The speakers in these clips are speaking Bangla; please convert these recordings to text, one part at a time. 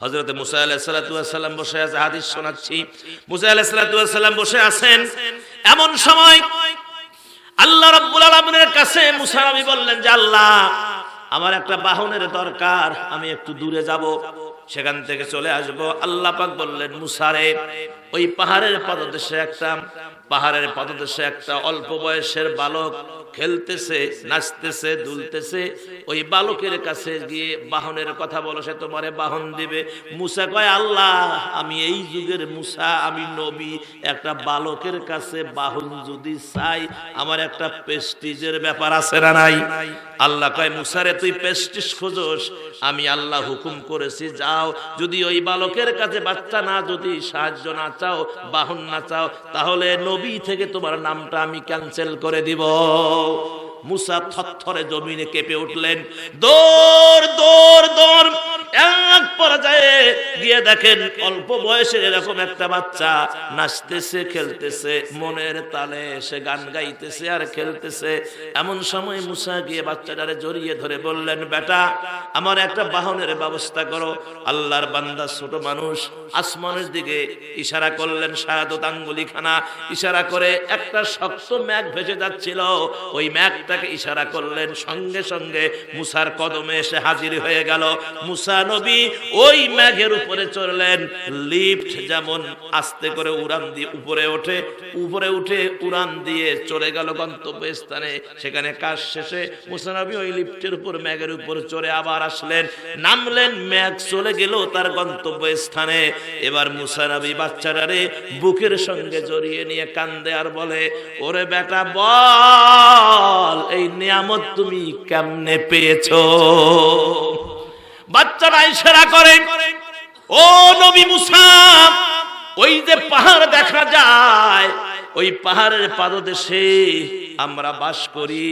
হযরত মুসা আলাইহিস সালাতু ওয়াস সালাম বসে আছে, হাদিস শোনাচ্ছি। মুসা আলাইহিস সালাতু ওয়াস সালাম বসে আছেন, এমন সময় আল্লাহ রাব্বুল আলামিনের কাছে মুসা নবী বললেন যে আল্লাহ, আমার একটা বাহনের দরকার, আমি একটু দূরে যাব, সেখান থেকে চলে আসব। আল্লাহ পাক বললেন, মুসা রে, ওই পাহাড়ের পাদদেশে একটা অল্প বয়সের বালক খেলতেছে, নাচতেছে, দুলতেছে। ওই বালকের কাছে গিয়ে বাহনের কথা বলো, সে তোমারে বাহন দিবে। মুসা কয়, আল্লাহ, আমি এই যুগের মুসা, আমি নবী, একটা বালকের কাছে বাহন যদি চাই, আমার একটা প্রেস্টিজের ব্যাপার আছে না নাই? আল্লাহ কয়, মুসা রে, তুই প্রেস্টিজ খোঁজস, আমি আল্লাহ হুকুম করেছি, যাও, যদি ওই বালকের কাছে বাচ্চা না, যদি সাহায্য না চাও, বাহন না চাও, তাহলে নবী থেকে তোমার নামটা আমি ক্যান্সেল করে দিব। মুসা থরথরে জমিনে কেঁপে উঠলেন, দৌড় দৌড় দৌড়। এক পর্যায়ে গিয়ে দেখেন অল্প বয়সের এরকম একটা বাচ্চা নাচতেছে, খেলতেছে, মনের তালে সে গান গাইতেছে আর খেলতেছে। এমন সময় মুসা গিয়ে বাচ্চাটারে জড়িয়ে ধরে বললেন, বেটা, আমার একটা বাহনের ব্যবস্থা করো। আল্লাহর বান্দা ছোট মানুষ আসমানের দিকে ইশারা করলেন, শাহাদত আঙ্গুলিখানা ইশারা করে একটা শক্ত মেঘ ভেসে যাচ্ছিল, ওই মেঘটাকে ইশারা করলেন, সঙ্গে সঙ্গে মুসার কদমে এসে হাজির হয়ে গেল। মুসা নবী ওই মেঘের উপরে চড়লেন, লিফট যেমন আস্তে করে উড়ান দিয়ে উপরে উঠে উড়ান দিয়ে চলে গেল গন্তব্যস্থানে। সেখানে কাজ শেষে মুসা নবী ওই লিফটের উপর, মেঘের উপর চড়ে আবার আসলেন, নামলেন, মেঘ চলে গেল তার গন্তব্যস্থানে। এবার মুসা নবী বাচ্চাটারে বুকের সঙ্গে জড়িয়ে নিয়ে কান্দে আর বলে, ওরে বেটা, বল এই নিয়ামত তুমি কেমনে পেয়েছো? বাচ্চারা ইশারা করে, ও নবী মুসা, ওই যে পাহাড় দেখা যায়, ওই পাহাড়ের পাদদেশে আমরা বাস করি।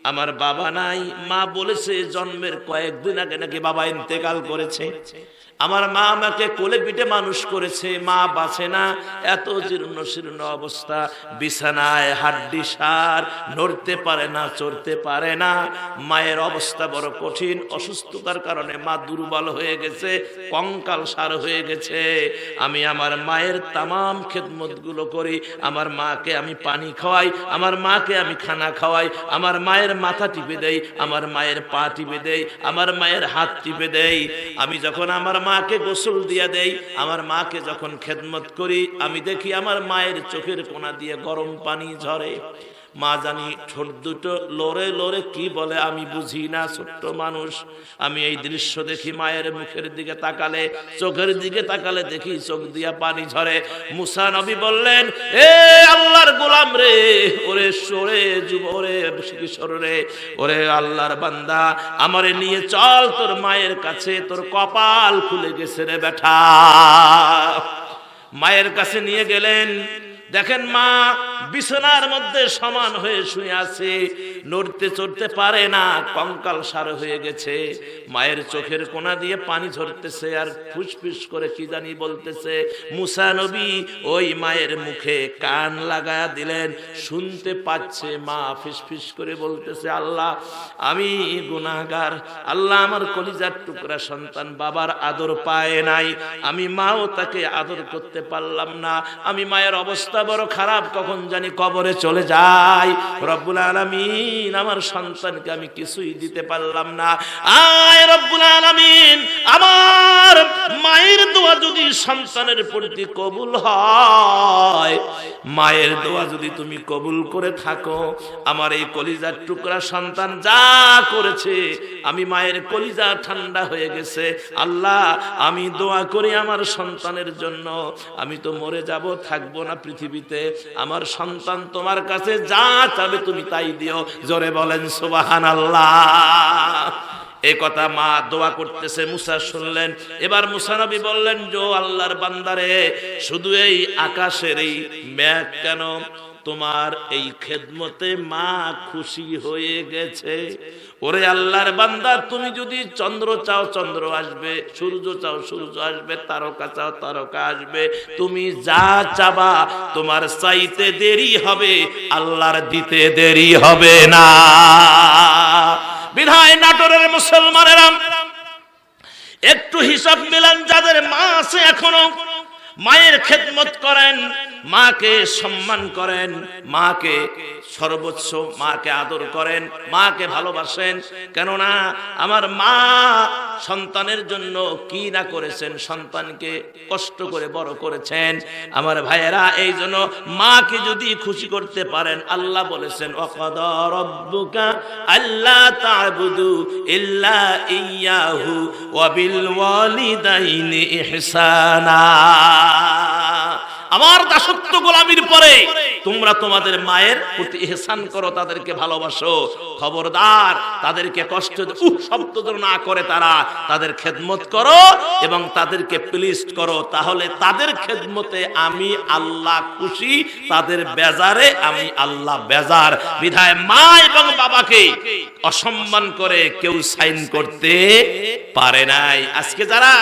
আমার বাবা নাই, মা বলেছে জন্মের কয়েকদিন আগে নাকি বাবা ইন্তেকাল করেছে। আমার মা আমাকে কোলে পিঠে মানুষ করেছে, মা বাঁচে না, এত জীর্ণ শীর্ণ অবস্থা, বিছানায় হাড্ডি সার, নড়তে পারে না, চড়তে পারে না। মায়ের অবস্থা বড় কঠিন, অসুস্থতার কারণে মা দুর্বল হয়ে গেছে, কঙ্কাল সার হয়ে গেছে। আমি আমার মায়ের তামাম খেদমত গুলো করি, আমার মাকে আমি পানি খাওয়াই, আমার মাকে আমি খানা খাওয়াই, আমার মায়ের মাথা টিপে দেই, আমার মায়ের পা টিপে দেই, আমার মায়ের হাত টিপে দেই। আমি যখন আমার মাকে গোসল দিয়া দেই, আমার মাকে যখন খেদমত করি, আমি দেখি আমার মায়ের চোখের কোনা দিয়ে গরম পানি ঝরে। মা জানি ঠোঁট দুটো লড়ে লড়ে কি বলে আমি বুঝি না, ছোট্ট মানুষ। আমি এই দৃশ্য দেখি, মায়ের মুখের দিকে তাকালে, চোখের দিকে তাকালে দেখি চোখ দিয়া পানি ঝরে। মুসা নবী বললেন, এ আল্লাহর গোলাম রে, ওরে সরে যুবরে কিশোর রে, ওরে আল্লাহর বান্দা, আমারে নিয়ে চল তোর মায়ের কাছে, তোর কপাল খুলে গেছে রে বেটা। মায়ের কাছে নিয়ে গেলেন, দেখেন মা বিছানার মধ্যে সমান হয়ে শুয়ে আছে, নড়তে চড়তে পারে না, কঙ্কাল সার হয়ে গেছে। মায়ের চোখের কোনা দিয়ে পানি ঝরতেছে আর ফুসফুস করে কি জানি বলতেছে। মুসা নবী ওই মায়ের মুখে কান লাগায়া দিলেন, শুনতে পাচ্ছে মা ফিসফিস করে বলতেছে, আল্লাহ, আমি গুনাহগার, আল্লাহ, আমার কলিজার টুকরা সন্তান বাবার আদর পায় নাই, আমি মাও তাকে আদর করতে পারলাম না, আমি মায়ের অবস্থা বড় খারাপ, কখন জানি কবরে চলে যাই। রব্বুল আলামিন, আমার সন্তানকে আমি কিছুই দিতে পারলাম না। আয় রব্বুল আলামিন, আমার মায়ের দোয়া যদি সন্তানের প্রতি কবুল হয়, মায়ের দোয়া যদি তুমি কবুল করে থাকো, আমার এই কলিজার টুকরা সন্তান যা করেছে, আমি মায়ের কলিজা ঠান্ডা হয়ে গেছে। আল্লাহ, আমি দোয়া করি আমার সন্তানের জন্য, আমি তো মরে যাব, থাকবো না পৃথিবীতে, আমার সন্তান তোমার কাছে যা চাবে তুমি তাই দিও। জোরে বলেন সুবহানাল্লাহ। এই কথা মা দোয়া করতেছে, মুসা শুনলেন। এবার মুসা নবী বললেন, যো আল্লাহর বান্দারে, শুধু এই আকাশের এই মেঘ কেন, তোমার এই খেদমতে মা খুশি হয়ে গেছে। ওরে আল্লাহর বান্দা, তুমি যদি চন্দ্র চাও চন্দ্র আসবে, সূর্য চাও সূর্য আসবে, তারকা চাও তারকা আসবে, তুমি যা চাবা তোমার চাইতে দেরি হবে, আল্লাহর দিতে দেরি হবে না। বিধায় নাটোরের মুসলমানেরা একটু হিসাব মিলান, যাদের মা আছে এখনো মায়ের খেদমত করেন, মাকে সম্মান করেন, মাকে সর্বোচ্চ, মাকে আদর করেন, মাকে ভালোবাসেন। কেননা আমার মা সন্তানের জন্য কি না করেছেন, সন্তানকে কষ্ট করে বড় করেছেন। আমার ভাইয়েরা, এই জন্য মাকে যদি খুশি করতে পারেন, আল্লাহ বলেছেন ওয়াকাদা রাব্বুকা আল্লা তা'বুদু ইল্লা ইয়্যাহু ওয়া বিল ওয়ালিদাইনি ইহসানা। আমার দাসত্ব গোলামির পরে তোমরা তোমাদের মায়ের প্রতি ইহসান করো, তাদেরকে ভালোবাসো। খবরদার তাদেরকে কষ্ট শব্দ না করে তাদের খেদমত করো এবং তাদেরকে প্লিজ করো। তাহলে তাদের খেদমতে আমি আল্লাহ খুশি, তাদের বেজারে আমি আল্লাহ বেজার। বিধায় মা এবং বাবাকে অসম্মান করে কেউ সাইন করতে পারে নাই। আজকে যারা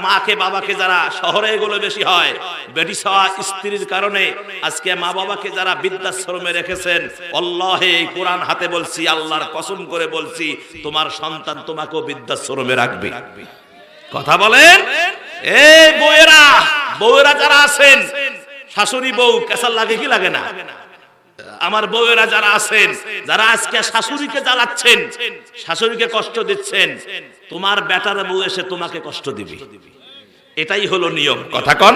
মাকে বাবাকে, যারা শহরে এগুলো বেশি হয়, বেটি সওয়া স্ত্রীর কারণে আজকে মা বাবাকে যারা বৃদ্ধাশ্রমে রেখেছেন, আল্লাহে কোরআন হাতে বলছি, আল্লাহর কসম করে বলছি, তোমার সন্তান তোমাকেও বৃদ্ধাশ্রমে রাখবে। কথা বলেন। এই বউয়েরা যারা আছেন, শাশুড়ি বউ কেসাল লাগে কি লাগে না? আমার বউয়েরা যারা আছেন, যারা আজকে শাশুড়িকে জ্বালাচ্ছেন, শাশুড়িকে কষ্ট দিচ্ছেন, তোমার বেটার বউ এসে তোমাকে কষ্ট দিবে। এটাই হলো নিয়ম। কথা কন।